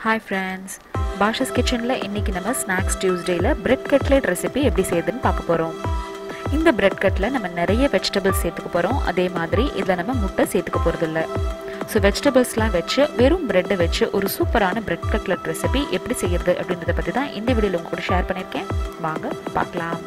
Hi friends, Bashas kitchen la இன்னைக்கு நம்ம snacks Tuesday la bread cutlet recipe எப்படி செய்யறதுன்னு பார்க்க போறோம். இந்த bread cutlet நம்ம நிறைய vegetables சேர்த்துக்க போறோம். அதே மாதிரி இதுல நம்ம முட்டை சேர்த்துக்க போறது இல்ல. So vegetablesலாம் வெச்சு வெறும் bread வெச்சு ஒரு சூப்பரான bread cutlet recipe எப்படி செய்யறது அப்படிங்கறத பத்தி தான் இந்த வீடியோல உங்க கூட ஷேர் பண்ணிருக்கேன். வாங்க பார்க்கலாம்.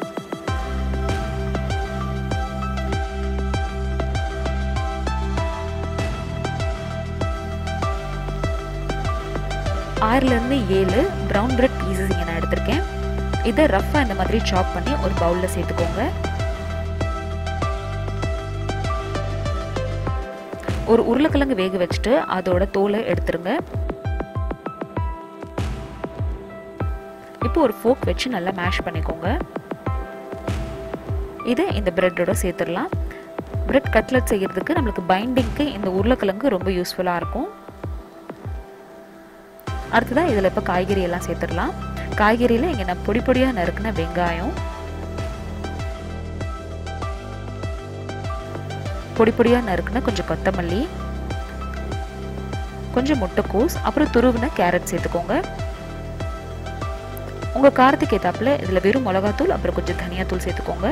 ஆறுலேருந்து 7 brown bread pieces இங்கே நான் எடுத்திருக்கேன். இதை ரஃபாக இந்த மாதிரி சாப் பண்ணி ஒரு பவுலில் சேர்த்துக்கோங்க. ஒரு உருளைக்கிழங்கு வேக வச்சுட்டு அதோட தோலை எடுத்துருங்க. இப்போ ஒரு ஃபோக் வச்சு நல்லா மேஷ் பண்ணிக்கோங்க. இதை இந்த பிரெட்டோட சேர்த்துடலாம். பிரெட் கட்லெட் செய்யறதுக்கு நம்மளுக்கு பைண்டிங்க்கு இந்த உருளைக்கிழங்கு ரொம்ப யூஸ்ஃபுல்லாக இருக்கும். அடுத்ததான் இதில் இப்போ காய்கறி எல்லாம் சேர்த்துடலாம். காய்கறியில் இங்கே நான் பொடி பொடியாக நறுக்கின வெங்காயம், பொடி பொடியாக நறுக்கின கொஞ்சம் கொத்தமல்லி, கொஞ்சம் முட்டைக்கோஸ், அப்புறம் துருவின கேரட் சேர்த்துக்கோங்க. உங்கள் காரத்துக்கு ஏற்றாப்புல இதில் வெறும் மிளகாத்தூள் அப்புறம் கொஞ்சம் தனியாத்தூள் சேர்த்துக்கோங்க.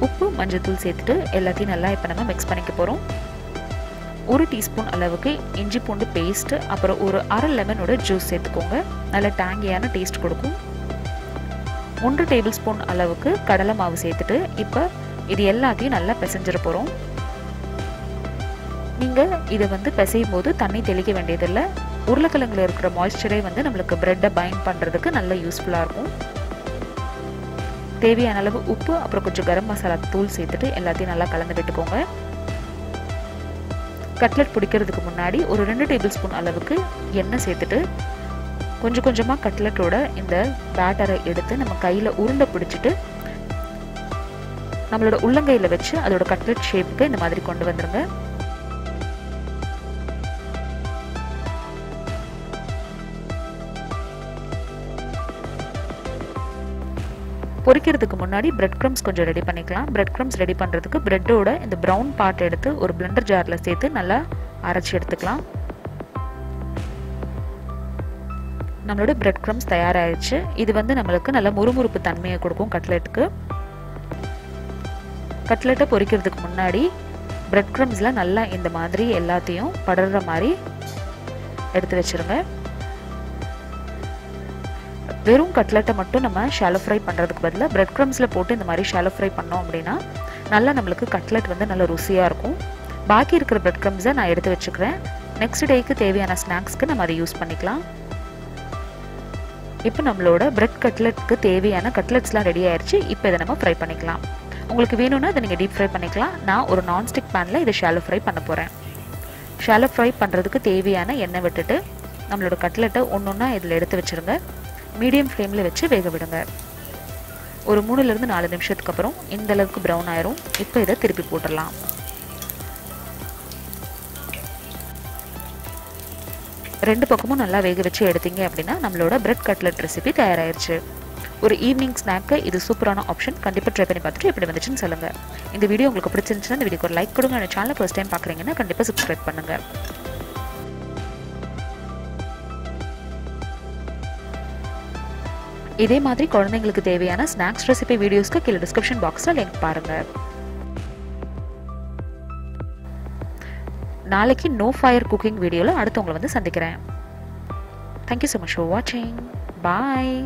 உப்பு மஞ்சத்தூள் சேர்த்துட்டு எல்லாத்தையும் நல்லா இப்போ நம்ம மிக்ஸ் பண்ணிக்க போகிறோம். 1 டீஸ்பூன் அளவுக்கு இஞ்சி பூண்டு பேஸ்ட், அப்புறம் ஒரு அரை லெமனோட ஜூஸ் சேர்த்துக்கோங்க. நல்ல டேங்கியான டேஸ்ட் கொடுக்கும். 1 டேபிள் ஸ்பூன் அளவுக்கு கடலை மாவு சேர்த்துட்டு இப்போ இது எல்லாத்தையும் நல்லா பிசைஞ்சிட போகிறோம். நீங்கள் இதை பிசையும் போது தண்ணி தெளிக்க வேண்டியதில்லை. உருளைக்கிழங்குல இருக்கிற மாய்ஸ்சரே நம்மளுக்கு பிரெட்டை பைண்ட் பண்ணுறதுக்கு நல்ல யூஸ்ஃபுல்லாக இருக்கும். தேவையான அளவு உப்பு அப்புறம் கொஞ்சம் கரம் மசாலா தூள் சேர்த்துட்டு எல்லாத்தையும் நல்லா கலந்து விட்டுக்கோங்க. கட்லெட் பிடிக்கிறதுக்கு முன்னாடி ஒரு 2 டேபிள் ஸ்பூன் அளவுக்கு எண்ணெய் சேர்த்துட்டு கொஞ்சம் கொஞ்சமாக கட்லெட்டோட இந்த பேட்டரை எடுத்து நம்ம கையில் உருண்டை பிடிச்சிட்டு நம்மளோட உள்ளங்கையில் வச்சு அதோட கட்லெட் ஷேப்புக்கு இந்த மாதிரி கொண்டு வந்துருங்க. பொரிக்கிறதுக்கு முன்னாடி பிரெட் க்ரம்ஸ் கொஞ்சம் ரெடி பண்ணிக்கலாம். பிரெட் க்ரம்ஸ் ரெடி பண்ணுறதுக்கு பிரெட்டோட இந்த ப்ரௌன் பார்ட் எடுத்து ஒரு பிளெண்டர் ஜாரில் சேர்த்து நல்லா அரைச்சி எடுத்துக்கலாம். நம்மளோட பிரெட் க்ரம்ஸ் தயாராகிடுச்சு. இது நம்மளுக்கு நல்ல முறுமுறுப்பு தன்மையை கொடுக்கும் கட்லெட்டுக்கு. கட்லெட்டை பொரிக்கிறதுக்கு முன்னாடி பிரெட் க்ரம்ஸில் நல்லா இந்த மாதிரி எல்லாத்தையும் படர்ற மாதிரி எடுத்து வச்சுருங்க. வெறும் கட்லெட்டை மட்டும் நம்ம ஷாலோ ஃப்ரை பண்ணுறதுக்கு பதிலாக பிரெட் க்ரம்ஸில் போட்டு இந்த மாதிரி ஷாலோ ஃப்ரை பண்ணோம் அப்படின்னா நல்லா நம்மளுக்கு கட்லெட் நல்ல ருசியாக இருக்கும். பாக்கி இருக்கிற பிரெட் க்ரம்ஸை நான் எடுத்து வச்சுக்கிறேன். நெக்ஸ்ட் டேக்கு தேவையான ஸ்நாக்ஸ்க்கு நம்ம அதை யூஸ் பண்ணிக்கலாம். இப்போ நம்மளோட பிரெட் கட்லெட்டுக்கு தேவையான கட்லெட்ஸ்லாம் ரெடி ஆயிடுச்சு. இப்போ இதை நம்ம ஃப்ரை பண்ணிக்கலாம். உங்களுக்கு வேணும்னா இதை நீங்கள் டீப் ஃப்ரை பண்ணிக்கலாம். நான் ஒரு நான்ஸ்டிக் பேனில் இதை ஷாலோ ஃப்ரை பண்ண போகிறேன். ஷாலோ ஃப்ரை பண்ணுறதுக்கு தேவையான எண்ணெய் விட்டுட்டு நம்மளோட கட்லெட்டை ஒன்று ஒன்றா இதில் எடுத்து வச்சுருங்க. மீடியம் ஃப்ளேமில் வச்சு வேக விடுங்க. ஒரு 3லேருந்து 4 நிமிஷத்துக்கு அப்புறம் இந்த அளவுக்கு ப்ரௌன் ஆயிரும். இப்போ இதை திருப்பி போட்டுடலாம். ரெண்டு பக்கமும் நல்லா வேக வச்சு எடுத்தீங்க அப்படின்னா நம்மளோட பிரெட் கட்லெட் ரெசிபி தயாராகிருச்சு. ஒரு ஈவினிங் ஸ்நாக்கு இது சூப்பரான ஆப்ஷன். கண்டிப்பாக ட்ரை பண்ணி பார்த்துட்டு எப்படி வந்துச்சுன்னு சொல்லுங்கள். இந்த வீடியோ உங்களுக்கு பிடிச்சிருந்துச்சுன்னா இந்த வீடியோக்கு ஒரு லைக் கொடுங்க. அந்த சேனலை ஃபர்ஸ்ட் டைம் பார்க்குறீங்கன்னா கண்டிப்பாக சப்ஸ்கிரைப் பண்ணுங்கள். இதே மாதிரி குழந்தைங்களுக்கு தேவையான ஸ்நாக்ஸ் ரெசிபி வீடியோஸ்க்கு கீழே டிஸ்கிரிப்ஷன் பாக்ஸில் லிங்க் பாருங்கள். நாளைக்கு நோ ஃபயர் குக்கிங் வீடியோவில் அடுத்து உங்களை சந்திக்கிறேன். தேங்க்யூ ஸோ மச் ஃபார் வாட்சிங். பாய்.